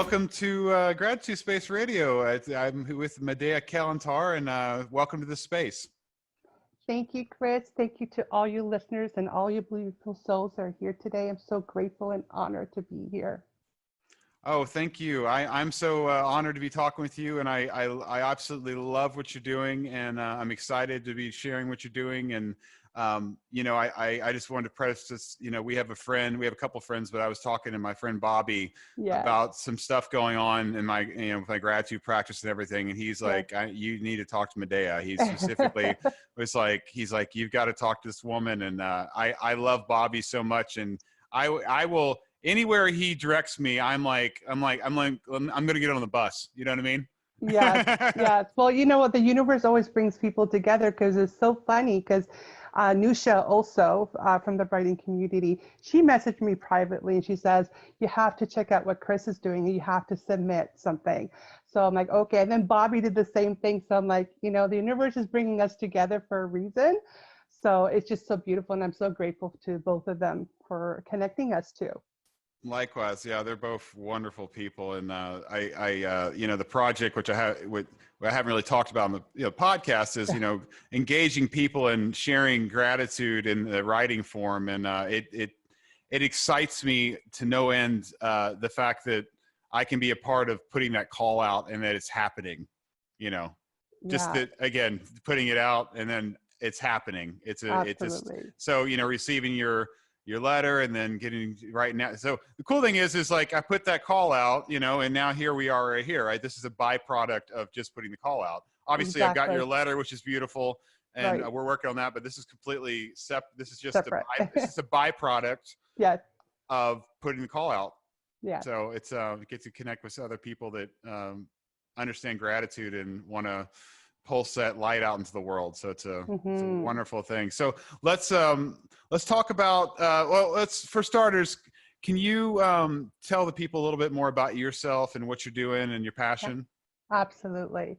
welcome to Gratitude Space Radio. I'm with Medea Kalantar, and welcome to this space. Thank you, Chris. Thank you to all you listeners and all you beautiful souls that are here today. I'm so grateful and honored to be here. Oh, thank you. I'm so honored to be talking with you, and I absolutely love what you're doing, and I'm excited to be sharing what you're doing. And I just wanted to preface this. We have a couple friends, but I was talking to my friend Bobby about some stuff going on in my with my gratitude practice and everything, and he's like, you need to talk to Medea. He specifically was like, you've got to talk to this woman, and I love Bobby so much, and I will. Anywhere he directs me, I'm going to get on the bus. You know what I mean? Yes. Well, you know what? The universe always brings people together because it's so funny. Because Nusha, also from the writing community, she messaged me privately and she says, you have to check out what Chris is doing. You have to submit something. So I'm like, okay. And then Bobby did the same thing. So I'm like, the universe is bringing us together for a reason. So it's just so beautiful. And I'm so grateful to both of them for connecting us too. Likewise, yeah, they're both wonderful people, and the project which I haven't really talked about on the podcast is engaging people and sharing gratitude in the writing form, and it excites me to no end the fact that I can be a part of putting that call out and that it's happening, just that again putting it out and then it's happening. It's so receiving your letter and then getting right now. So the cool thing is like I put that call out, and now here we are right here, right? This is a byproduct of just putting the call out. Obviously, I've got your letter, which is beautiful, and we're working on that, but this is completely this is just separate. This is a byproduct of putting the call out. Yeah. So it's get to connect with other people that understand gratitude and want to pulse that light out into the world. So it's a wonderful thing. So let's talk about, for starters, can you tell the people a little bit more about yourself and what you're doing and your passion? Absolutely.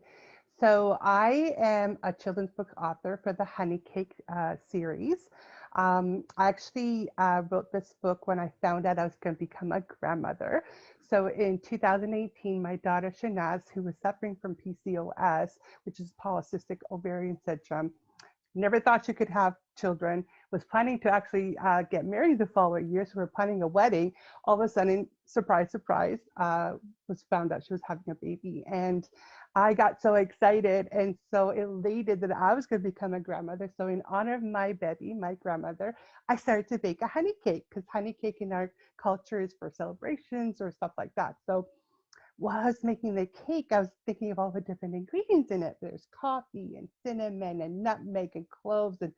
So I am a children's book author for the Honeycake series. I actually wrote this book when I found out I was going to become a grandmother. So in 2018, my daughter Shanaz, who was suffering from PCOS, which is polycystic ovarian syndrome, never thought she could have children, was planning to actually get married the following year. So we're planning a wedding. All of a sudden, surprise, surprise, was found out she was having a baby. And I got so excited and so elated that I was going to become a grandmother. So in honor of my baby, my grandmother, I started to bake a honey cake, because honey cake in our culture is for celebrations or stuff like that. So while I was making the cake, I was thinking of all the different ingredients in it. There's coffee and cinnamon and nutmeg and cloves and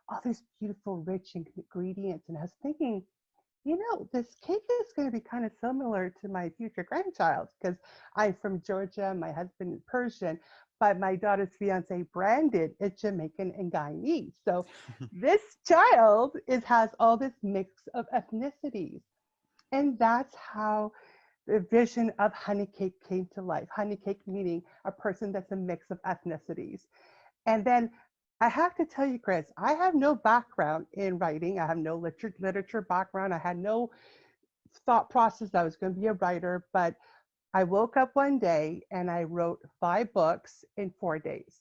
all these beautiful, rich ingredients. And I was thinking, this cake is going to be kind of similar to my future grandchild, because I'm from Georgia, my husband is Persian, but my daughter's fiance, Brandon, is Jamaican and Guyanese. So this child has all this mix of ethnicities. And that's how the vision of Honeycake came to life. Honeycake meaning a person that's a mix of ethnicities. And then I have to tell you, Chris, I have no background in writing. I have no literature background. I had no thought process that I was going to be a writer, but I woke up one day and I wrote 5 books in 4 days.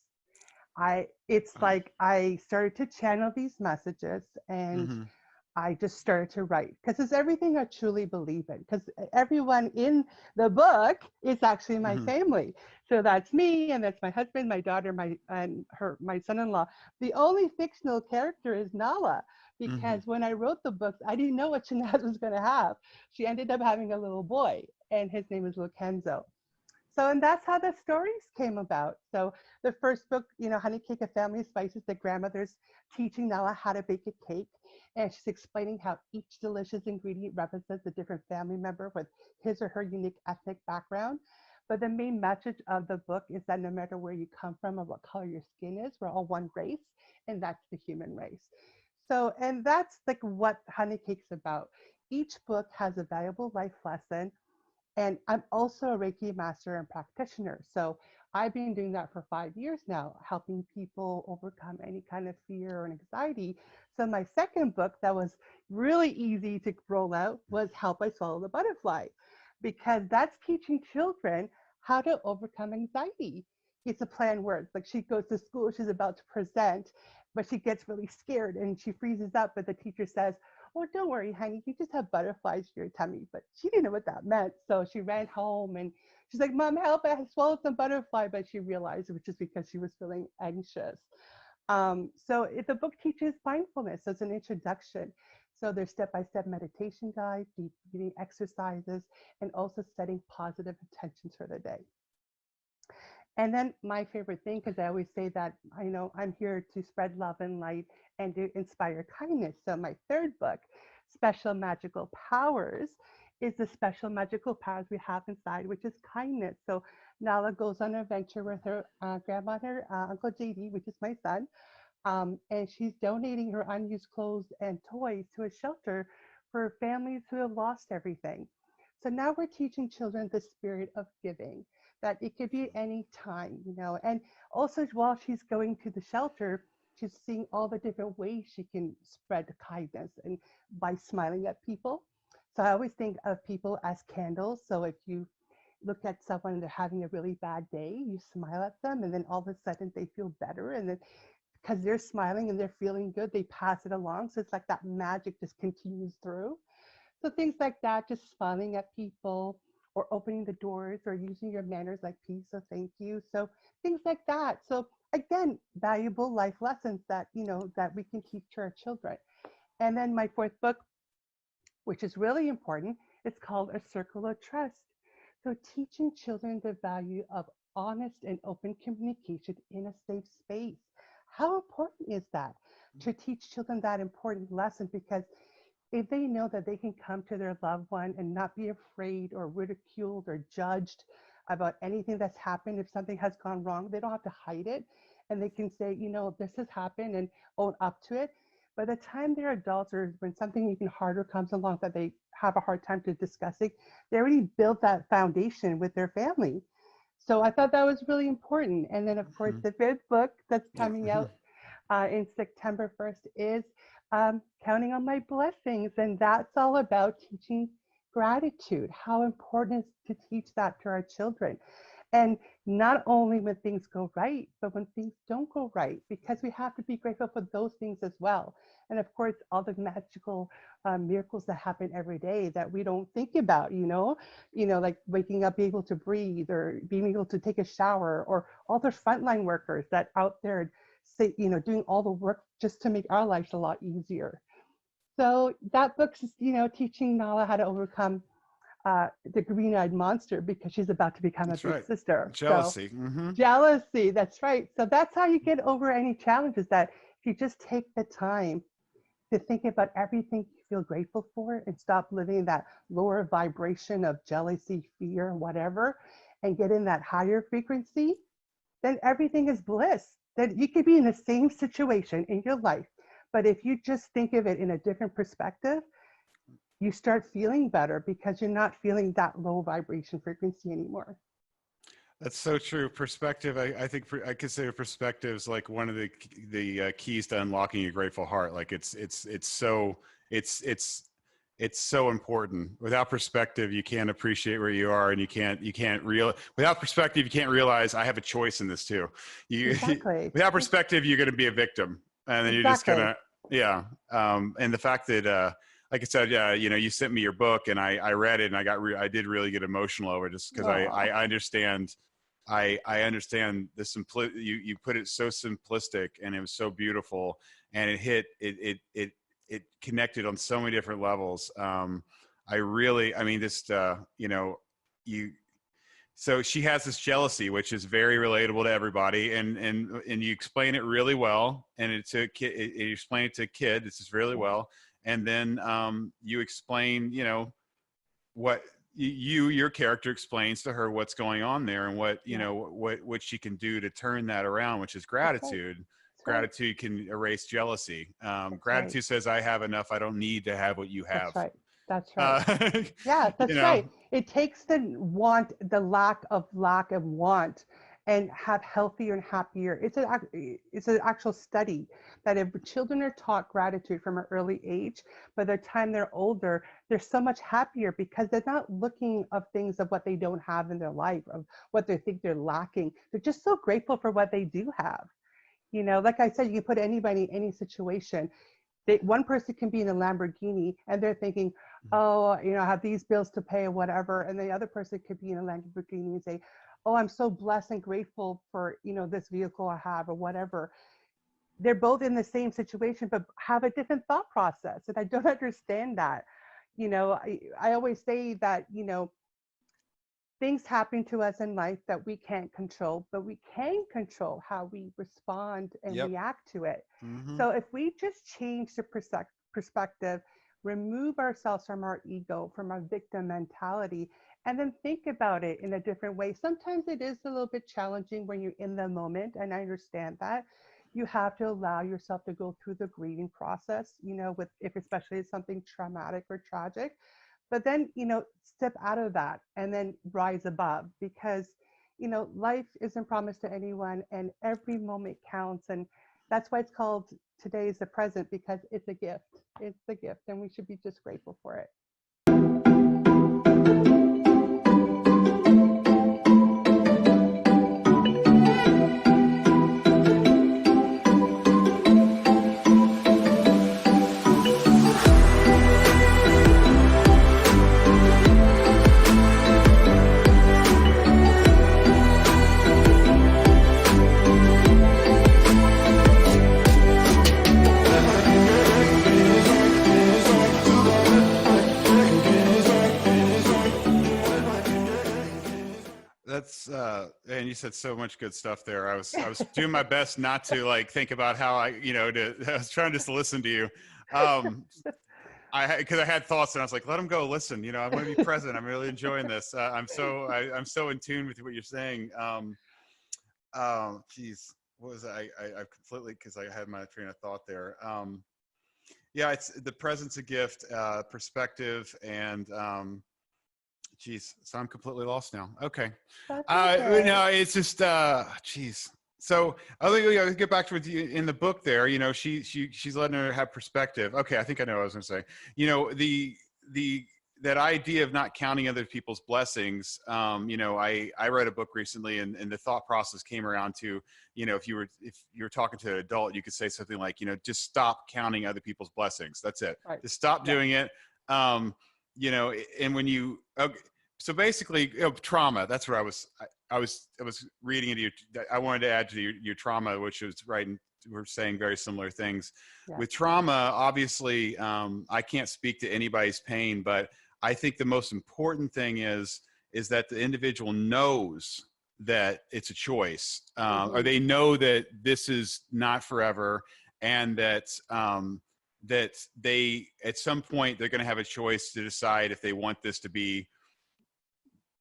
It's like I started to channel these messages and I just started to write, because it's everything I truly believe in, because everyone in the book is actually my family. So that's me, and that's my husband, my daughter, my son-in-law. The only fictional character is Nala, because when I wrote the books, I didn't know what Shanaz was going to have. She ended up having a little boy, and his name is Lukenzo. So, and that's how the stories came about. So the first book, Honeycake, A Family of Spices, the grandmother's teaching Nala how to bake a cake. And she's explaining how each delicious ingredient represents a different family member with his or her unique ethnic background. But the main message of the book is that no matter where you come from or what color your skin is, we're all one race, and that's the human race. So, and that's like what Honeycake's about. Each book has a valuable life lesson. And I'm also a Reiki master and practitioner. So I've been doing that for 5 years now, helping people overcome any kind of fear or anxiety. So my second book that was really easy to roll out was Help I Swallow the Butterfly. because that's teaching children how to overcome anxiety. It's a plan words. Like she goes to school, she's about to present, but she gets really scared and she freezes up. But the teacher says, "Oh, don't worry, honey, you just have butterflies in your tummy." But she didn't know what that meant. So she ran home and she's like, "Mom, help, I swallowed some butterfly." But she realized it was just because she was feeling anxious. The book teaches mindfulness as an introduction. So there's step-by-step meditation guide, deep breathing exercises, and also setting positive intentions for the day. And then my favorite thing, because I always say that I know I'm here to spread love and light and to inspire kindness. So my third book, Special Magical Powers, is the special magical powers we have inside, which is kindness. So Nala goes on an adventure with her grandma and her Uncle JD, which is my son, and she's donating her unused clothes and toys to a shelter for families who have lost everything. So now we're teaching children the spirit of giving, that it could be any time, and also while she's going to the shelter, she's seeing all the different ways she can spread kindness and by smiling at people. So I always think of people as candles. So if you look at someone and they're having a really bad day, you smile at them and then all of a sudden they feel better. And then because they're smiling and they're feeling good, they pass it along. So it's like that magic just continues through. So things like that, just smiling at people or opening the doors or using your manners like peace or thank you. So things like that. So again, valuable life lessons that, that we can teach to our children. And then my fourth book, which is really important, it's called A Circle of Trust. So teaching children the value of honest and open communication in a safe space. How important is that to teach children that important lesson? Because if they know that they can come to their loved one and not be afraid or ridiculed or judged about anything that's happened, if something has gone wrong, they don't have to hide it. And they can say, this has happened and own up to it. By the time they're adults or when something even harder comes along that they have a hard time to discussing, they already built that foundation with their family. So I thought that was really important. And then, of course, the fifth book that's coming out in September 1st is Counting on My Blessings. And that's all about teaching gratitude, how important it is to teach that to our children. And not only when things go right, but when things don't go right, because we have to be grateful for those things as well. And of course, all the magical miracles that happen every day that we don't think about, like waking up, being able to breathe or being able to take a shower, or all the frontline workers that out there say, doing all the work just to make our lives a lot easier. So that book's, teaching Nala how to overcome the green-eyed monster because she's about to become That's a big right. sister. Jealousy. So, jealousy, that's right. So that's how you get over any challenges, that if you just take the time to think about everything you feel grateful for and stop living in that lower vibration of jealousy, fear, whatever, and get in that higher frequency, then everything is bliss. Then you could be in the same situation in your life, but if you just think of it in a different perspective, you start feeling better because you're not feeling that low vibration frequency anymore. That's so true. Perspective. I think I consider perspectives like one of the keys to unlocking a grateful heart. Like it's so important. Without perspective, you can't appreciate where you are, and without perspective, you can't realize I have a choice in this too. Exactly. Without perspective, you're going to be a victim, and then you're just gonna, yeah. And the fact that, like I said, you sent me your book and I read it and I did really get emotional over it just because I understand. I understand the you put it so simplistic and it was so beautiful, and it connected on so many different levels. So she has this jealousy, which is very relatable to everybody, and you explain it really well, and you explain it to a kid. This is really well, and then you explain, what your character explains to her what's going on there, and what she can do to turn that around, which is gratitude. That's right. Gratitude can erase jealousy. Gratitude says, I have enough. I don't need to have what you have. That's right. Yeah, that's right. It takes the lack of want and have healthier and happier. It's an actual study that if children are taught gratitude from an early age, by the time they're older, they're so much happier because they're not looking of things of what they don't have in their life, of what they think they're lacking. They're just so grateful for what they do have. You know, like I said, you can put anybody in any situation. One person can be in a Lamborghini and they're thinking, oh, you know, I have these bills to pay or whatever. And the other person could be in a Lamborghini and say, oh, I'm so blessed and grateful for, you know, this vehicle I have or whatever. They're both in the same situation, but have a different thought process. And I don't understand that. You know, I always say that, you know, things happen to us in life that we can't control, but we can control how we respond and react to it. So if we just change the perspective, remove ourselves from our ego, from our victim mentality, and then think about it in a different way. Sometimes it is a little bit challenging when you're in the moment, and I understand that. You have to allow yourself to go through the grieving process, you know, with if especially it's something traumatic or tragic. But then, you know, step out of that and then rise above, because, you know, life isn't promised to anyone and every moment counts. And that's why it's called today is the present, because it's a gift. It's a gift and we should be just grateful for it. And you said so much good stuff there. I was doing my best not to like think about how I was trying just to listen to you. Because I had thoughts and I was like, let them go, listen, I want to be present. I'm really enjoying this. I'm so in tune with what you're saying. Geez, what was I completely, because I had my train of thought there. Yeah, it's the presence a gift, perspective, and geez, so I'm completely lost now. Okay. Okay. No, it's just, geez. So I think get back to what you in the book there, she's letting her have perspective. Okay. I think I know what I was going to say, that idea of not counting other people's blessings. I read a book recently and the thought process came around to, if you were talking to an adult, you could say something like, just stop counting other people's blessings. That's it. Right. Just stop doing it. And when you, so basically trauma, that's what I was reading into you. I wanted to add to your trauma, which is right. And we're saying very similar things. Yeah. With trauma, obviously, I can't speak to anybody's pain, but I think the most important thing is that the individual knows that it's a choice, or they know that this is not forever, and that that they, at some point, they're going to have a choice to decide if they want this to be,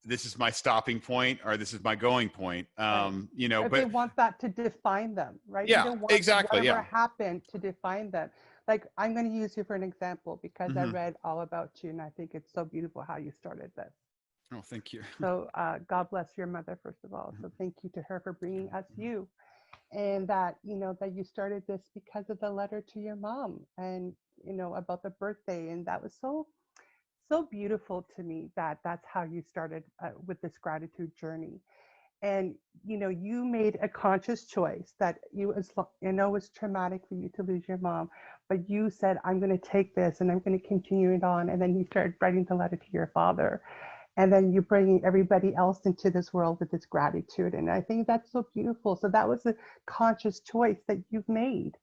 this is my stopping point or this is my going point. Right. But they want that to define them, right? Yeah, you don't want exactly. Whatever happened to define them. Like, I'm going to use you for an example because I read all about you and I think it's so beautiful how you started this. Oh, thank you. So God bless your mother, first of all. So thank you to her for bringing us you. And that, that you started this because of the letter to your mom and, about the birthday. And that was so beautiful to me that that's how you started with this gratitude journey. And, you made a conscious choice that it was traumatic for you to lose your mom, but you said, I'm going to take this and I'm going to continue it on. And then you started writing the letter to your father. And then you're bringing everybody else into this world with this gratitude. And I think that's so beautiful. So that was a conscious choice that you've made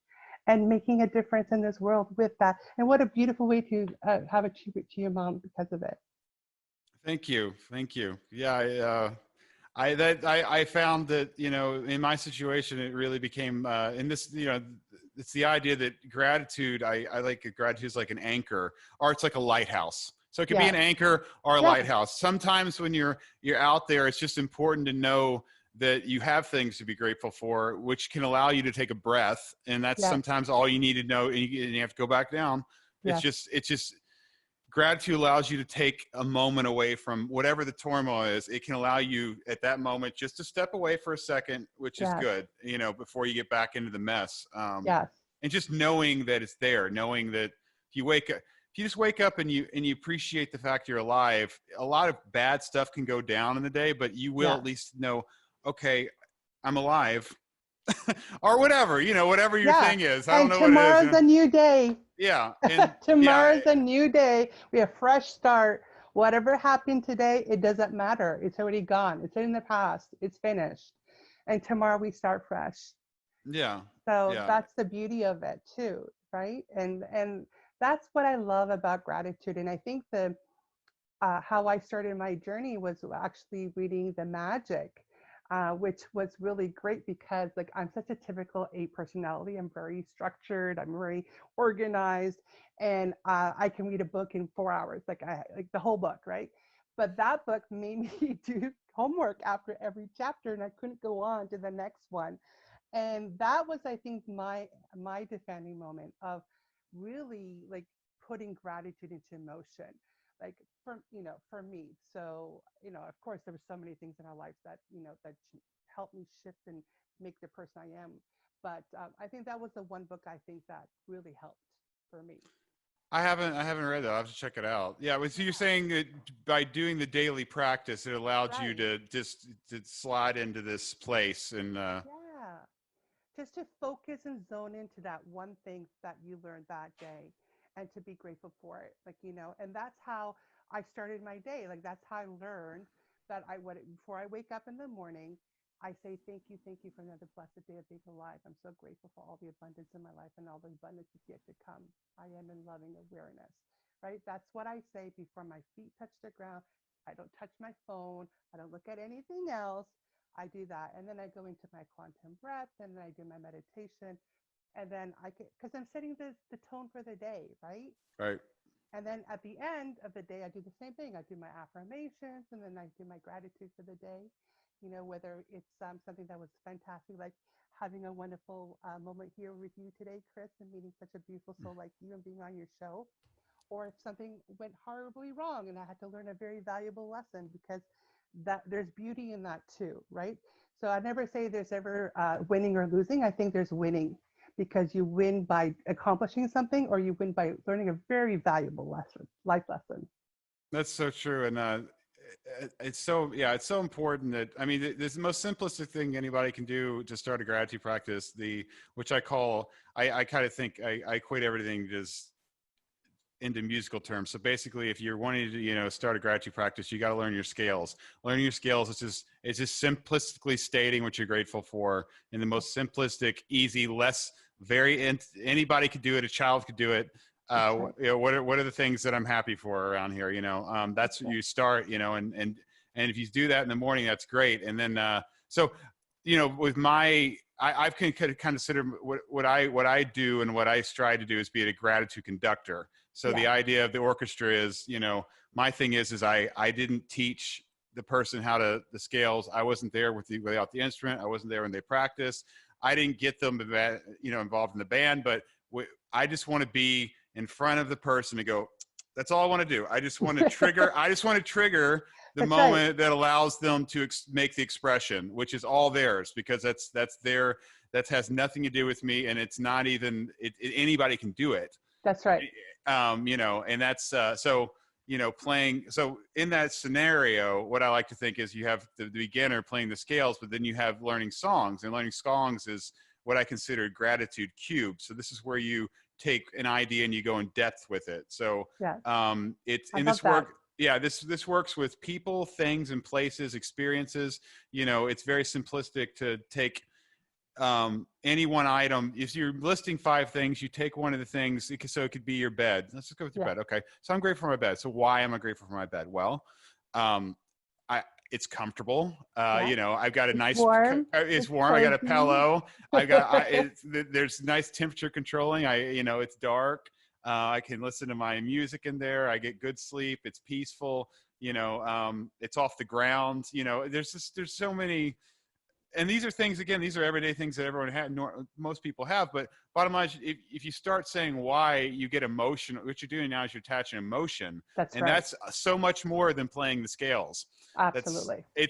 and making a difference in this world with that. And what a beautiful way to have a tribute to your mom because of it. Thank you. Thank you. Yeah. I found that, in my situation, it really became, in this, it's the idea that gratitude, I like gratitude is like an anchor, or it's like a lighthouse. So it can be an anchor or a lighthouse. Sometimes when you're out there, it's just important to know that you have things to be grateful for, which can allow you to take a breath. And that's sometimes all you need to know. And you have to go back down. It's just gratitude allows you to take a moment away from whatever the turmoil is. It can allow you at that moment just to step away for a second, which is Yes. good, you know, before you get back into the mess. Yes. And just knowing that it's there, knowing that if you wake up, if you just wake up and you appreciate the fact you're alive, a lot of bad stuff can go down in the day, but you will Yes. at least know, okay, I'm alive. Or whatever, you know, whatever your Yeah. thing is. I don't And know what it is. tomorrow's a new day. Yeah. And yeah, Tomorrow's a new day. We have fresh start. Whatever happened today, it doesn't matter. It's already gone. It's in the past. It's finished. And tomorrow we start fresh. yeah, So yeah. that's the beauty of it too, right? And that's what I love about gratitude. And I think the how I started my journey was actually reading The Magic, which was really great because like I'm such a typical A personality. I'm very structured. I'm very organized, and I can read a book in 4 hours, like the whole book, right? But that book made me do homework after every chapter, and I couldn't go on to the next one. And that was, I think, my defining moment of really like putting gratitude into motion, like for me. So of course there were so many things in our lives that that helped me shift and make the person I am, but I think that was the one book I think that really helped for me. I haven't read that. I'll have to check it out. Yeah, so you're saying that by doing the daily practice, it allowed you Right. to just to slide into this place and Yeah, just to focus and zone into that one thing that you learned that day and to be grateful for it, and that's how I started my day. Like that's how I learned that before I wake up in the morning, I say thank you for another blessed day of being alive. I'm so grateful for all the abundance in my life and all the abundance is yet to come. I am in loving awareness, right? That's what I say before my feet touch the ground. I don't touch my phone, I don't look at anything else. I do that. And then I go into my quantum breath and then I do my meditation. And then I get, because I'm setting the tone for the day, right? right. And then at the end of the day, I do the same thing. I do my affirmations and then I do my gratitude for the day. Whether it's something that was fantastic, like having a wonderful moment here with you today, Chris, and meeting such a beautiful soul like you and being on your show, or if something went horribly wrong and I had to learn a very valuable lesson, because that there's beauty in that too, right? So I never say there's ever winning or losing. I think there's winning because you win by accomplishing something or you win by learning a very valuable lesson, life lesson. That's so true. And it's so, yeah, it's so important that, I mean, this is the most simplistic thing anybody can do to start a gratitude practice, which I call, I kind of think I equate everything just into musical terms. So basically, if you're wanting to, start a gratitude practice, you got to learn your scales. Learning your scales is just simplistically stating what you're grateful for in the most simplistic, easy, anybody could do it. A child could do it. Right. What are the things that I'm happy for around here? That's what you start. And if you do that in the morning, that's great. And then so with I've kind of considered what I do and what I strive to do is be a gratitude conductor. So the Yes. idea of the orchestra is, my thing is I didn't teach the person how to the scales. I wasn't there without the instrument. I wasn't there when they practiced. I didn't get them, involved in the band, but I just want to be in front of the person to go. That's all I want to do. I just want to trigger. I just want to trigger the That's right. moment that allows them to make the expression, which is all theirs, because that's their, that has nothing to do with me, and it's not even anybody can do it. That's right. And that's so playing. So in that scenario, what I like to think is you have the beginner playing the scales, but then you have learning songs, and learning songs is what I consider gratitude cube. So this is where you take an idea and you go in depth with it. So Yes. it's I in love this that. work. Yeah, this works with people, things, and places, experiences. It's very simplistic to take any one item. If you're listing 5 things, you take one of the things. So it could be your bed. Let's just go with your Yeah. bed. Okay. So I'm grateful for my bed. So why am I grateful for my bed? Well, um, it's comfortable. Yeah. I've got a It's nice, warm. it's It's warm. I got a cozy. pillow. There's nice temperature controlling. It's dark. I can listen to my music in there. I get good sleep. It's peaceful. It's off the ground. There's so many and these are things, again, these are everyday things that everyone had, most people have. But bottom line, if you start saying why, you get emotion. What you're doing now is you're attaching emotion, That's and right. that's so much more than playing the scales. Absolutely. And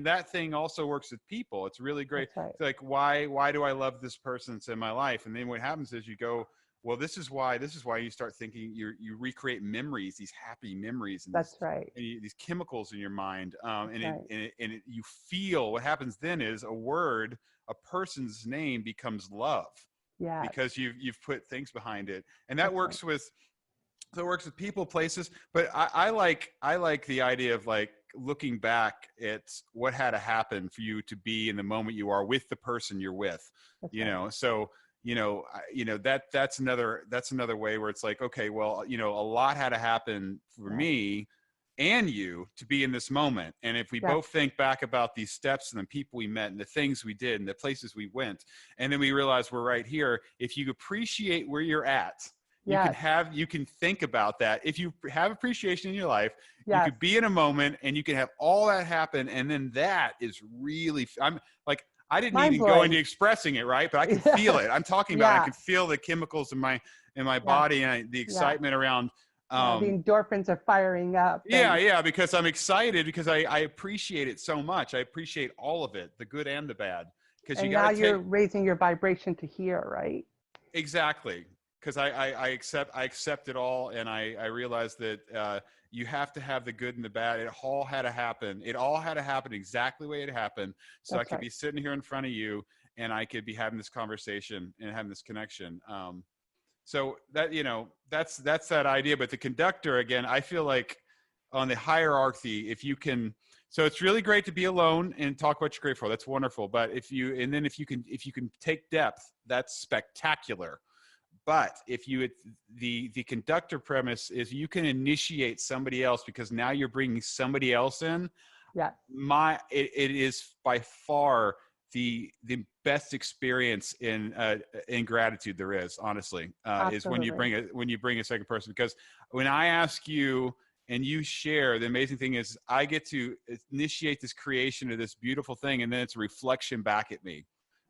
that thing also works with people. It's really great. That's right. It's like, why do I love this person that's in my life? And then what happens is you go, well, this is why you start thinking, you recreate memories, these happy memories, and That's right. these chemicals in your mind. That's right. You feel, what happens then is a person's name becomes love, Yes. because you've put things behind it. And that That's works right. with people, places. But I like the idea of like looking back at what had to happen for you to be in the moment you are with the person you're with. That's right. So that's another way where it's like, okay, well, a lot had to happen for Yes. me and you to be in this moment. And if we Yes. both think back about these steps and the people we met and the things we did and the places we went, and then we realize we're right here, if you appreciate where you're at, Yes. you can think about that. If you have appreciation in your life, you Yes. could be in a moment and you can have all that happen. And then that is really, I'm like, I didn't Mind even go into blowing. expressing it, right? But I can feel it. I'm talking about it. I Yeah. can feel the chemicals in my Yeah. body, and the Yeah. excitement around. Yeah. The endorphins are firing up. Yeah, because I'm excited, because I appreciate it so much. I appreciate all of it, the good and the bad. Because you And got now to you're take, raising your vibration to here, right? exactly, because I accept it all, and I realize that you have to have the good and the bad. It all had to happen. It all had to happen exactly the way it happened, so I That's could right. be sitting here in front of you, and I could be having this conversation and having this connection. So that, that's that idea. But the conductor, again, I feel like on the hierarchy, if you can, so it's really great to be alone and talk what you're grateful for. That's wonderful. But if you can take depth, that's spectacular. But if the conductor premise is you can initiate somebody else, because now you're bringing somebody else in. Yeah. It is by far the best experience in gratitude there is, honestly, is when you Absolutely. bring a second person. Because when I ask you and you share, the amazing thing is I get to initiate this creation of this beautiful thing, and then it's a reflection back at me.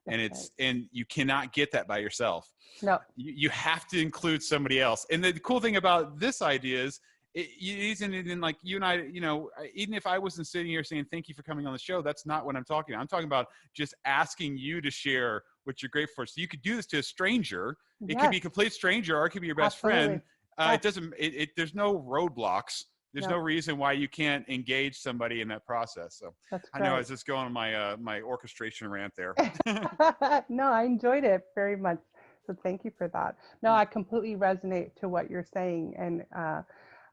That's right. And you cannot get that by yourself. No. You have to include somebody else. And the cool thing about this idea is, isn't like you and I, even if I wasn't sitting here saying thank you for coming on the show, that's not what I'm talking about. I'm talking about just asking you to share what you're grateful for. So you could do this to a stranger. It could be a Yes. complete stranger, or it could be your best friend. Absolutely. Yes. It doesn't. There's no roadblocks. There's no No. reason why you can't engage somebody in that process. So That's I know I great. was just going on my orchestration rant there. No, I enjoyed it very much. So thank you for that. No, I completely resonate to what you're saying. And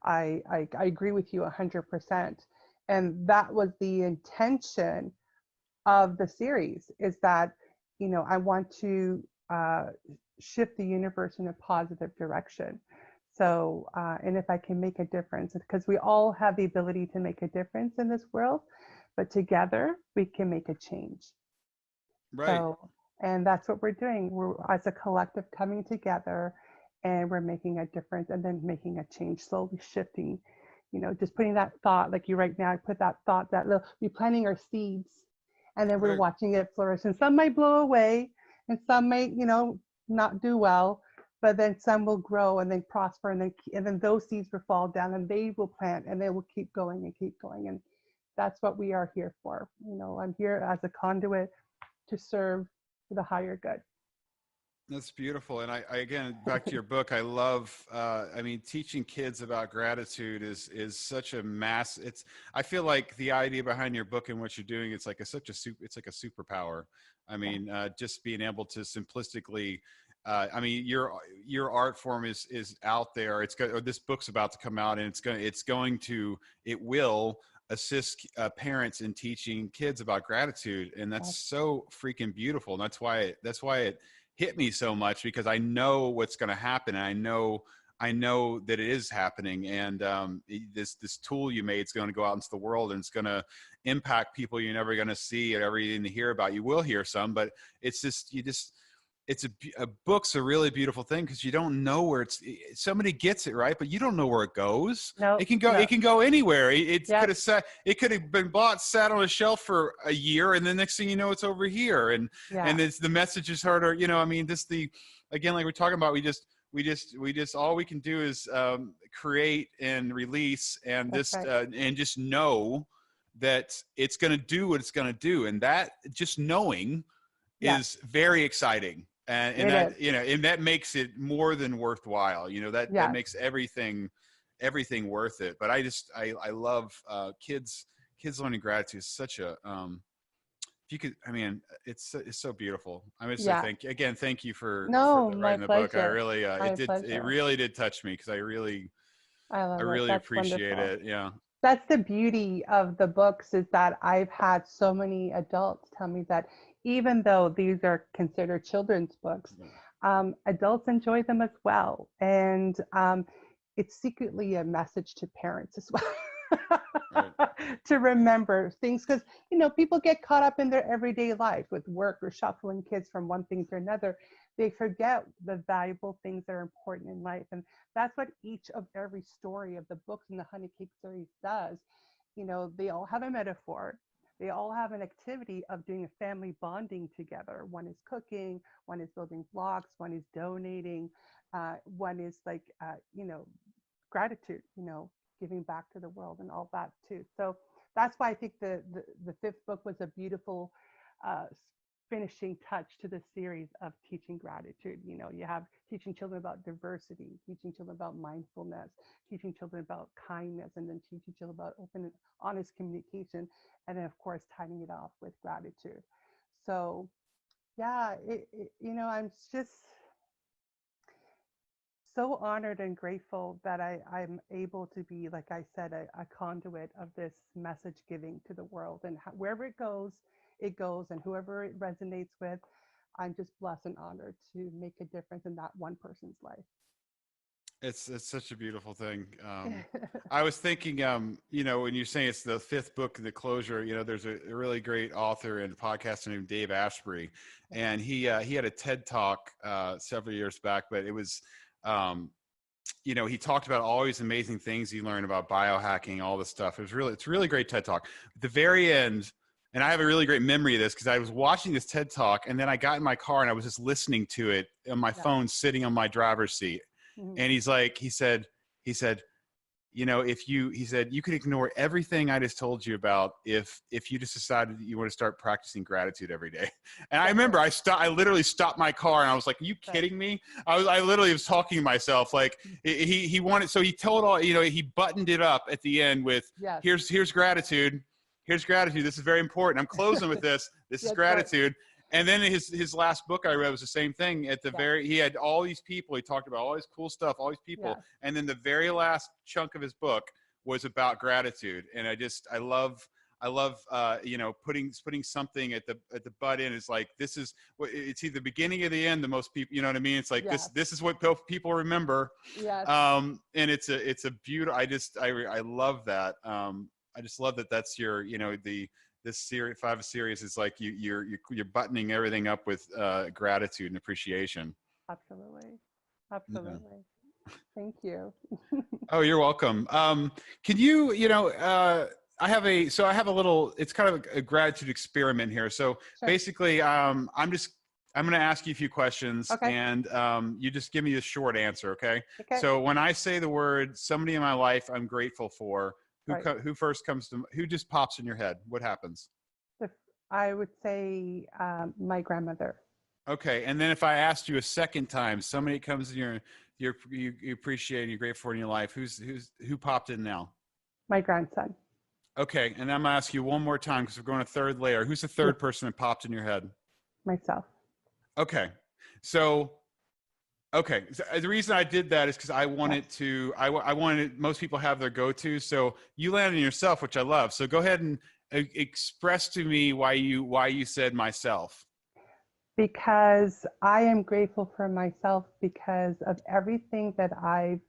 I agree with you 100%. And that was the intention of the series, is that, I want to shift the universe in a positive direction. So, and if I can make a difference, because we all have the ability to make a difference in this world, but together we can make a change. Right. So, and that's what we're doing. We're, as a collective, coming together, and we're making a difference, and then making a change, slowly shifting, just putting that thought, like you right now, I put that thought, we're planting our seeds, and then we're Right. watching it flourish. And some might blow away, and some may, not do well, but then some will grow and then prosper, and then those seeds will fall down, and they will plant, and they will keep going and keep going. And that's what we are here for. I'm here as a conduit to serve the higher good. That's beautiful. And I again, back to your book, I love, teaching kids about gratitude is such a I feel like the idea behind your book and what you're doing, it's like it's like a superpower. Just being able to simplistically, your art form is out there. This book's about to come out, and it will assist parents in teaching kids about gratitude. And that's so freaking beautiful. And that's why it hit me so much, because I know what's going to happen. And I know that it is happening. And this tool you made is going to go out into the world, and it's going to impact people you're never going to see or ever even hear about. You will hear some, but it's just, a book's a really beautiful thing because you don't know where somebody gets it right, but you don't know where it goes. No, It can go anywhere. It yeah, could have been bought, sat on a shelf for a year, and the next thing you know, it's over here. And yeah, it's, the message is harder. I mean, again, like we're talking about, we just all we can do is create and release, and that's right. and just know that it's going to do what it's going to do, and that just knowing Yeah, is very exciting. And it is. that, and that makes it more than worthwhile. That Yeah, makes everything worth it. But I love kids learning gratitude is such a if you could, I mean, it's so beautiful. I'm just say yeah. thank you for No, my writing the book. I pleasure. really My it pleasure. really did touch me because I I love it. really That's appreciate wonderful. it. Yeah. That's the beauty of the books, is that I've had so many adults tell me that even though these are considered children's books, adults enjoy them as well. And it's secretly a message to parents as well. Right. To remember things, because people get caught up in their everyday life with work or shuffling kids from one thing to another. They forget the valuable things that are important in life, and that's what each of every story of the books in the Honeycake series does. They all have a metaphor. They all have an activity of doing a family bonding together. One is cooking, one is building blocks, one is donating, one is like, gratitude, giving back to the world and all that too. So that's why I think the fifth book was a beautiful uh, finishing touch to the series of teaching gratitude. You have teaching children about diversity, teaching children about mindfulness, teaching children about kindness, and then teaching children about open and honest communication, and then of course tying it off with gratitude. So yeah, I'm just so honored and grateful that I'm able to be, like I said, a conduit of this message giving to the world. And wherever it goes, and whoever it resonates with, I'm just blessed and honored to make a difference in that one person's life. It's such a beautiful thing. I was thinking, when you're saying it's the fifth book, the closure, there's a really great author and podcaster named Dave Asprey, and he had a TED talk several years back, but it was, he talked about all these amazing things he learned about biohacking, all this stuff. It's a really great TED talk. At the very end, and I have a really great memory of this because I was watching this TED talk, and then I got in my car and I was just listening to it on my phone, sitting on my driver's seat. Mhm. And he said, he said, you could ignore everything I just told you about if you just decided that you want to start practicing gratitude every day. And I remember I literally stopped my car and I was like, are you kidding me? I literally was talking to myself. Like he wanted, so he told all, he buttoned it up at the end with, Yes. here's gratitude. Here's gratitude. This is very important. I'm closing with this. This is gratitude. Right. And then his last book I read was the same thing. At the he had all these people. He talked about all this cool stuff, all these people. Yeah. And then the very last chunk of his book was about gratitude. And I love putting something at the butt end. Is like, it's either the beginning or the end. The most people, you know what I mean? It's like, this is what people remember. Yes. And it's a beautiful, I love that. I just love that that's your, this series, 5 series is like you're buttoning everything up with gratitude and appreciation. Absolutely. Yeah. Thank you. Oh, you're welcome. Can you, I have a little, it's kind of a gratitude experiment here. So basically, I'm going to ask you a few questions, and you just give me a short answer. Okay. So when I say the word somebody in my life I'm grateful for, who first comes to, who just pops in your head? What happens? I would say my grandmother. Okay. And then if I asked you a second time, somebody comes in you appreciate and you're grateful for in your life, who popped in now? My grandson. Okay. And I'm going to ask you one more time because we're going a third layer. Who's the third person that popped in your head? Myself. Okay. So the reason I did that is because I wanted to, I wanted, most people have their go-to. So you landed on yourself, which I love. So go ahead and express to me why you said myself. Because I am grateful for myself because of everything that I've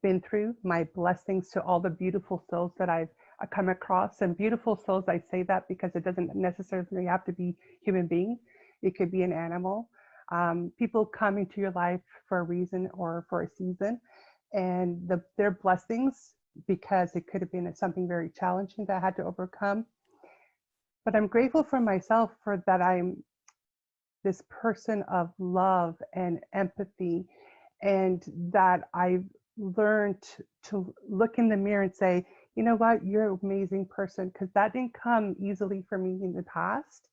been through, my blessings to all the beautiful souls that I've come across. And beautiful souls, I say that because it doesn't necessarily have to be human being. It could be an animal. People come into your life for a reason or for a season, and their blessings, because it could have been something very challenging that I had to overcome. But I'm grateful for myself for that I'm this person of love and empathy, and that I've learned to look in the mirror and say, you know what, you're an amazing person, because that didn't come easily for me in the past.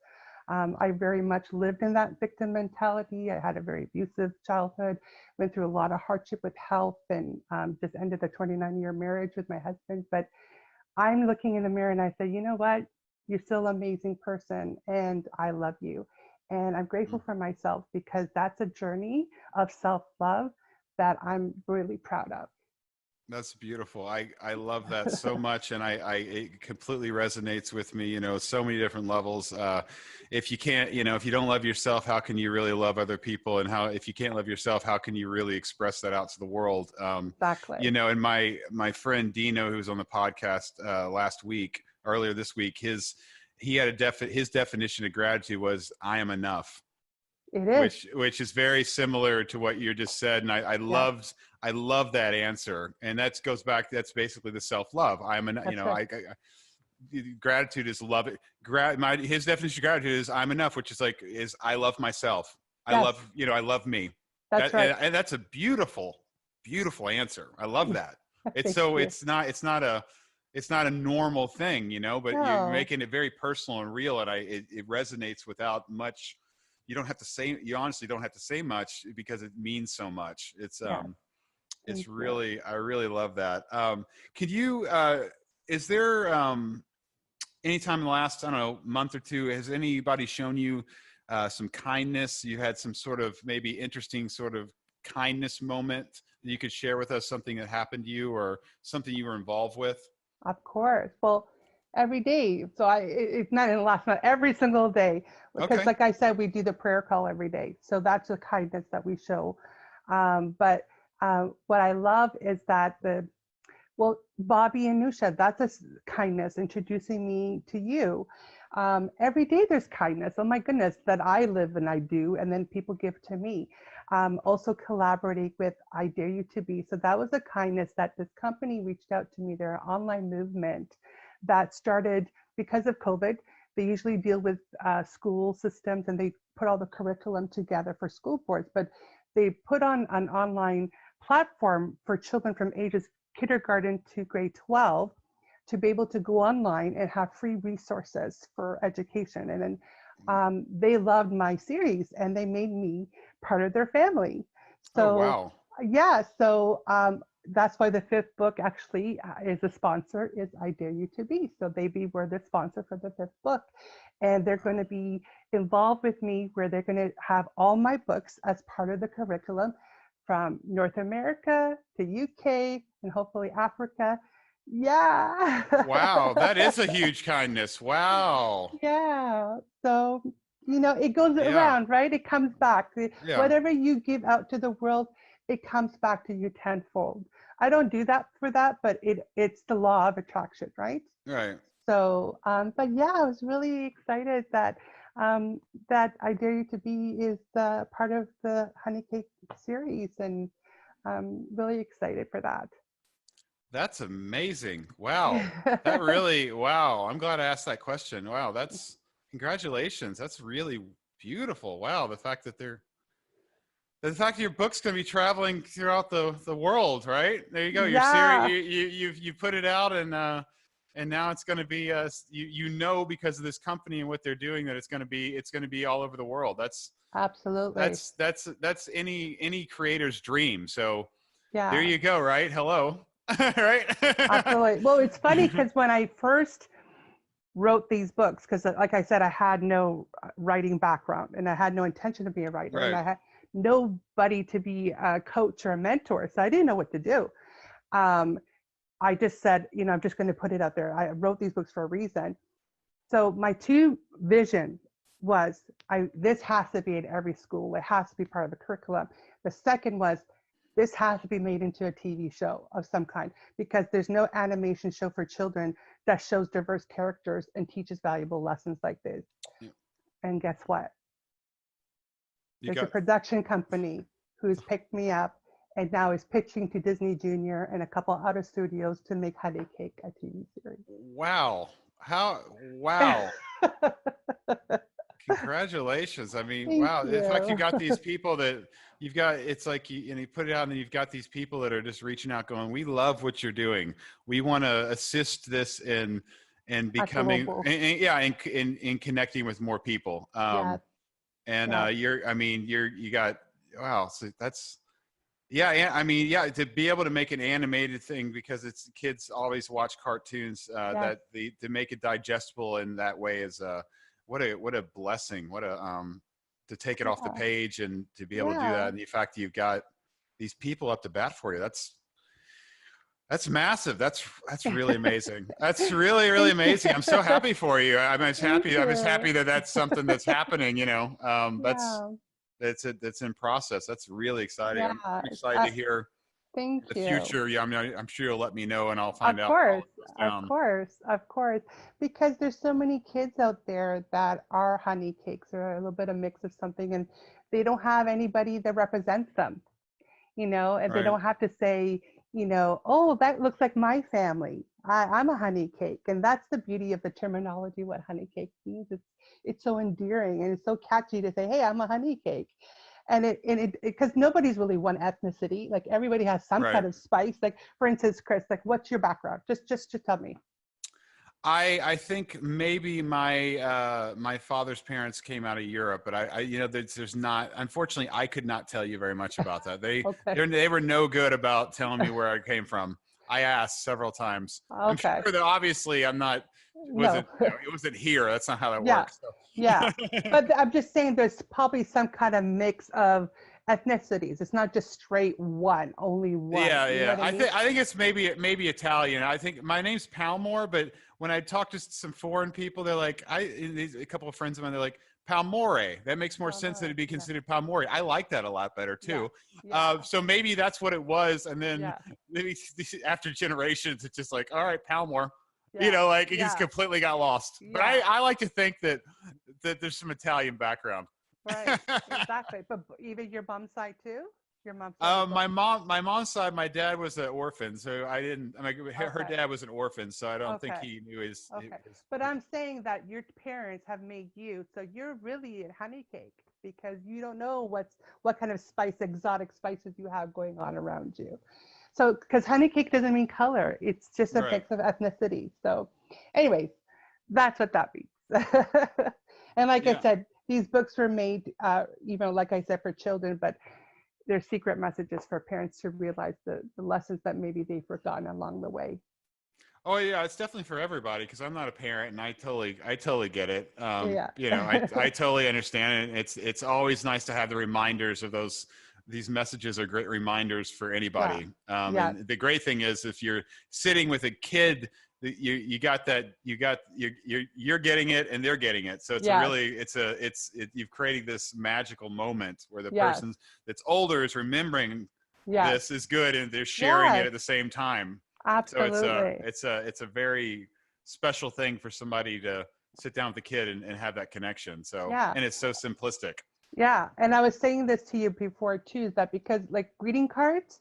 I very much lived in that victim mentality. I had a very abusive childhood, went through a lot of hardship with health, and just ended a 29-year marriage with my husband. But I'm looking in the mirror and I say, you know what? You're still an amazing person, and I love you. And I'm grateful for myself, because that's a journey of self-love that I'm really proud of. That's beautiful. I love that so much. And it completely resonates with me, you know, so many different levels. If you can't, you know, if you don't love yourself, how can you really love other people? And if you can't love yourself, how can you really express that out to the world? Exactly. You know, and my friend Dino, who was on the podcast earlier this week, his definition of gratitude was, I am enough. It is. Which is very similar to what you just said, and I love that answer, and that's basically the self-love. Gratitude is love. His definition of gratitude is I'm enough, which is I love myself. Yes. I love me. That's right. And that's a beautiful answer. I love that. It's not a normal thing, you know, but you're making it very personal and real, and it resonates without much. You honestly don't have to say much, because it means so much. I really love that. Could you, is there any time in the last, I don't know, month or two, has anybody shown you some kindness? You had some sort of maybe interesting sort of kindness moment that you could share with us, something that happened to you or something you were involved with? Of course. Well, every day. So it's not in the last month, every single day. Because like I said, we do the prayer call every day. So that's the kindness that we show. But what I love is that Bobby and Nusha, that's a kindness, introducing me to you. Every day there's kindness. Oh my goodness, that I live and I do, and then people give to me. Also collaborating with I Dare You to Be. So that was a kindness that this company reached out to me. They're an online movement that started because of COVID. They usually deal with school systems, and they put all the curriculum together for school boards, but they put on an online platform for children from ages kindergarten to grade 12 to be able to go online and have free resources for education. And then they loved my series, and they made me part of their family. So, oh, wow. Yeah, so that's why the 5th book actually is a sponsor, is I Dare You to Be. So were the sponsor for the 5th book. And they're going to be involved with me, where they're going to have all my books as part of the curriculum, from North America to UK and hopefully Africa. Yeah. Wow, that is a huge kindness. Wow. Yeah. So, it goes around, right? It comes back. Yeah. Whatever you give out to the world, it comes back to you tenfold. I don't do that for that, but it's the law of attraction, right? Right. So, but yeah, I was really excited that I Dare You to Be is part of the Honeycake series, and I'm really excited for that. That's amazing. Wow. That really, wow. I'm glad I asked that question. Wow. Congratulations. That's really beautiful. Wow. The fact that your book's going to be traveling throughout the world, right? There you go. Your series, you put it out, and now it's going to be, because of this company and what they're doing, that it's going to be all over the world. That's absolutely, that's any creator's dream. So yeah, there you go. Right. Hello. Right. Absolutely. Well, it's funny, because when I first wrote these books, because like I said, I had no writing background, and I had no intention to be a writer, right. and I had nobody to be a coach or a mentor, so I didn't know what to do. I just said, I'm just going to put it out there. I wrote these books for a reason. So my two vision was, this has to be in every school. It has to be part of the curriculum. The second was, this has to be made into a TV show of some kind, because there's no animation show for children that shows diverse characters and teaches valuable lessons like this. Yeah. And guess what? You There's a got production company who's picked me up and now is pitching to Disney Junior and a couple other studios to make Honeycake a TV series. wow. How wow. Congratulations. I mean, Thank wow. It's like you you. got these people that you've got, it's like you put it out and you've got these people that are just reaching out going, we love what you're doing. We want to assist this in A becoming, global. yeah, in connecting with more people. Yes, And yes, I mean, you got, wow. So that's, yeah, I mean, yeah, to be able to make an animated thing because it's kids always watch cartoons. yes. To make it digestible in that way is what a blessing. What a to take it off the Yeah, page and to be able to do that. yeah. And the fact that you've got these people up to bat for you, that's massive. That's really amazing. That's really Thank you. amazing. I'm so happy for you. Thank I'm just you. happy that that's something that's happening. Yeah, That's in process. That's really exciting. yeah. I'm excited to hear Thank the you. future. Yeah, I mean, I'm sure you'll let me know, and I'll find Of out how course, it goes of down. course, of course. Because there's so many kids out there that are honey cakes or a little bit of mix of something, and they don't have anybody that represents them, and they Right, don't have to say, oh, that looks like my family. I'm a honey cake. And that's the beauty of the terminology, what honey cake means. It's so endearing and it's so catchy to say, hey, I'm a honey cake. And it because nobody's really one ethnicity. Like everybody has some right. kind of spice. Like for instance, Chris, like what's your background? Just to tell me. I think maybe my father's parents came out of Europe, but there's not. Unfortunately, I could not tell you very much about that. Okay. They were no good about telling me where I came from. I asked several times. I'm Okay. sure that obviously I'm not. No. It wasn't here. That's not how that Yeah. works. Yeah. So. But I'm just saying there's probably some kind of mix of ethnicities. It's not just straight one, only one. Yeah, You know yeah. what I mean? I think it's maybe Italian. I think my name's Palmore, but when I talk to some foreign people, they're like, a couple of friends of mine, they're like Palmore. That makes more sense than Palmore. to be Yeah. considered Palmore. I like that a lot better Yeah. too. Yeah. So maybe that's what it was, and then Yeah. maybe after generations, it's just like, all right, Palmore. Yeah. Like it just Yeah. completely got lost. But Yeah. I like to think that there's some Italian background. Right. Exactly. But even your mom's side too? Your mom's side is what? My mom's side, my dad was an orphan, so I didn't. I mean, her Okay. dad was an orphan, so I don't think Okay. he knew Okay. his. But I'm saying that your parents have made you, so you're really a honey cake because you don't know what kind of exotic spices you have going on around you. So, because honey cake doesn't mean color, it's just a Right. mix of ethnicity. So, anyways, that's what that means. And like I Yeah. said, these books were made, like I said, for children, but they're secret messages for parents to realize the lessons that maybe they've forgotten along the way. Oh yeah, it's definitely for everybody because I'm not a parent and I totally get it. Yeah. I totally understand it. It's always nice to have the reminders of these messages are great reminders for Yeah. anybody. Yeah. And the great thing is if you're sitting with a kid, you got that you're getting it and they're getting it. So it's Yes. you've created this magical moment where the Yes. person that's older is remembering Yes. this is good and they're sharing it Yes. at the same time. So Absolutely. it's a very special thing for somebody to sit down with a kid and have that connection. So Yeah. and it's so simplistic. Yeah. And I was saying this to you before too, is that because like greeting cards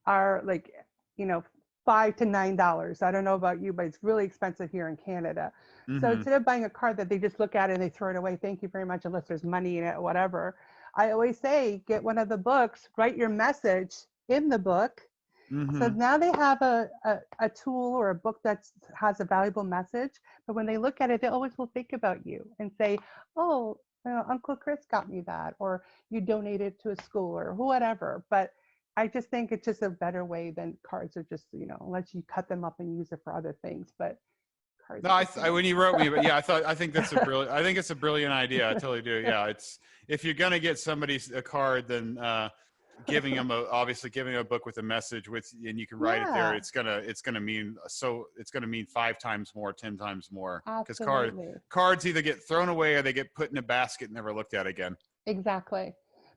are like, $5 to $9. I don't know about you, but it's really expensive here in Canada. So Hmm. instead of buying a card that they just look at it and they throw it away, thank you very much, unless there's money in it, whatever. I always say, get one of the books, write your message in the book. So Hmm. now they have a tool or a book that has a valuable message, but when they look at it, they always will think about you and say, oh, Uncle Chris got me that, or you donated to a school or whatever. But I just think it's just a better way than cards are just, unless you cut them up and use it for other things. But cards No, are just, when you wrote me, but yeah, I think that's a brilliant. I think it's a brilliant idea. I totally do. Yeah, it's if you're gonna get somebody a card, then giving them obviously giving them a book with a message with, and you can write it there. Yeah, It's gonna mean 5 times more, 10 times more because absolutely. cards either get thrown away or they get put in a basket and never looked at again. Exactly.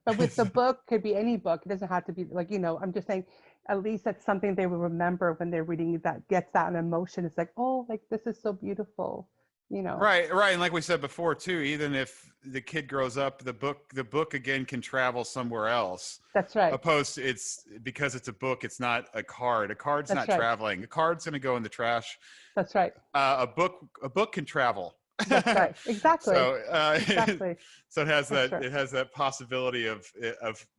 But with the book, could be any book. It doesn't have to be like, I'm just saying, at least that's something they will remember when they're reading that gets that an emotion. It's like, oh, like this is so beautiful. you know. Right, right. And like we said before too, even if the kid grows up, the book again can travel somewhere else. That's right. Opposed to it's because it's a book, it's not a card. A card's That's not right. traveling. A card's going to go in the trash. That's right. A book can travel. That's right. Exactly. So Exactly. so That's right. it has that possibility of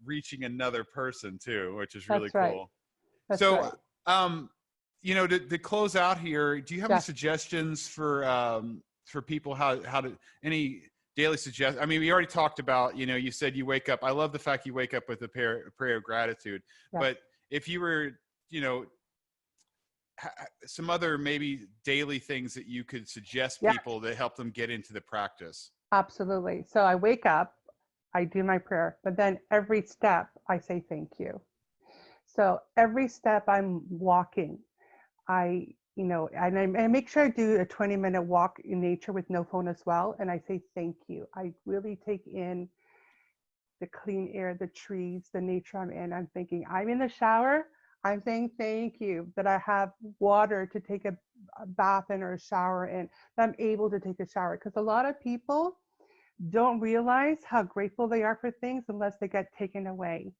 reaching another person too, which is really That's right. cool. That's So right. to close out here, do you have any Yes. suggestions for people how to any daily suggest? I mean, we already talked about, you said you wake up. I love the fact you wake up with a prayer of gratitude. Yes. But if you were, some other maybe daily things that you could suggest Yes. people to help them get into the practice. Absolutely. So I wake up, I do my prayer, but then every step I say thank you. So every step I'm walking, I make sure I do a 20-minute walk in nature with no phone as well. And I say thank you. I really take in the clean air, the trees, the nature I'm in. I'm thinking, I'm in the shower. I'm saying thank you that I have water to take a bath in or a shower in, that I'm able to take a shower. Because a lot of people don't realize how grateful they are for things unless they get taken away.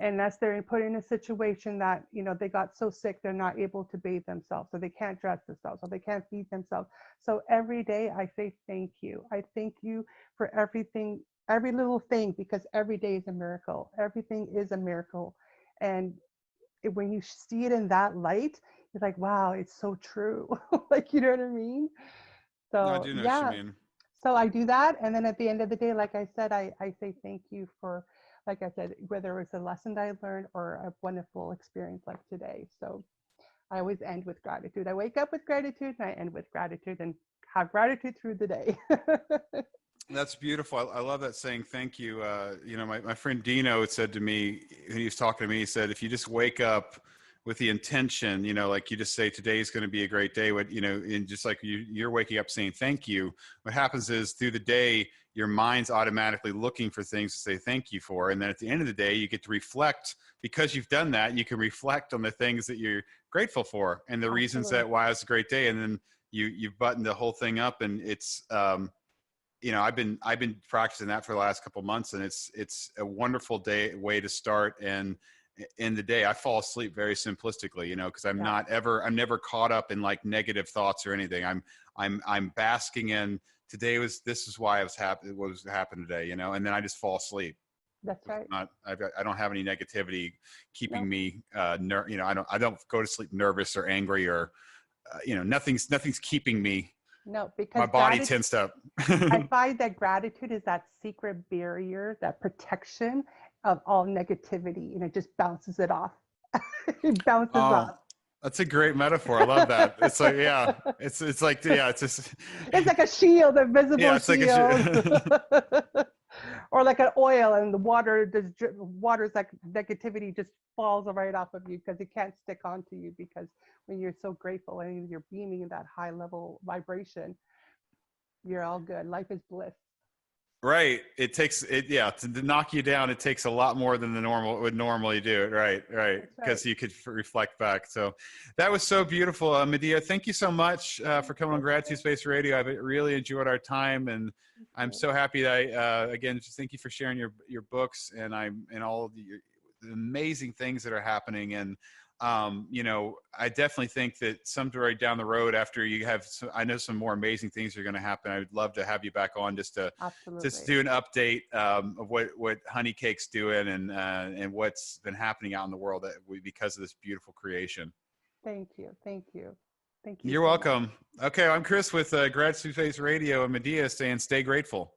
Unless they're put in a situation that, they got so sick, they're not able to bathe themselves, or they can't dress themselves, or they can't feed themselves. So every day I say thank you. I thank you for everything, every little thing, because every day is a miracle. Everything is a miracle. And when you see it in that light, you're like, wow, it's so true. Like, you know what I mean? No, I So do know what you yeah. mean. So I do that. And then at the end of the day, like I said, I say thank you for, like I said, whether it was a lesson that I learned or a wonderful experience like today. So I always end with gratitude. I wake up with gratitude and I end with gratitude, and have gratitude through the day. That's beautiful. I love that saying, thank you. My friend Dino had said to me, when he was talking to me, he said, if you just wake up with the intention, like you just say, today's going to be a great day. And just like you're waking up saying, thank you. What happens is through the day, your mind's automatically looking for things to say thank you for. And then at the end of the day, you get to reflect. Because you've done that, you can reflect on the things that you're grateful for and the reasons that why it's a great day. And then you've buttoned the whole thing up, and it's, I've been practicing that for the last couple of months, and it's a wonderful way to start. And in the day, I fall asleep very simplistically, because I'm never caught up in like negative thoughts or anything. I'm basking in this is why what was happened today, and then I just fall asleep. That's right. I don't have any negativity keeping me, I don't go to sleep nervous or angry or, nothing's keeping me. No, because My body tensed up. I find that gratitude is that secret barrier, that protection of all negativity, and it just bounces it off. It bounces off. That's a great metaphor. I love that. It's like, yeah, it's like, yeah, it's just, it's like a shield, a visible it's shield. Like or like an oil, and the water's like negativity just falls right off of you because it can't stick onto you, because when you're so grateful and you're beaming in that high level vibration, you're all good. Life is bliss. Right. It takes it. Yeah. To knock you down, it takes a lot more than would normally do it. Right. Right. Because you could reflect back. So that was so beautiful. Medea, thank you so much for coming on Gratitude Space Radio. I've really enjoyed our time, and I'm so happy that again, just thank you for sharing your books and all of the amazing things that are happening. And I definitely think that sometime down the road, after you have, I know some more amazing things are going to happen. I would love to have you back on just to do an update of what Honeycake's doing and what's been happening out in the world because of this beautiful creation. Thank you. Thank you. Thank you. You're welcome. Okay, I'm Chris with Gratitude Space Radio, and Medea saying, stay grateful.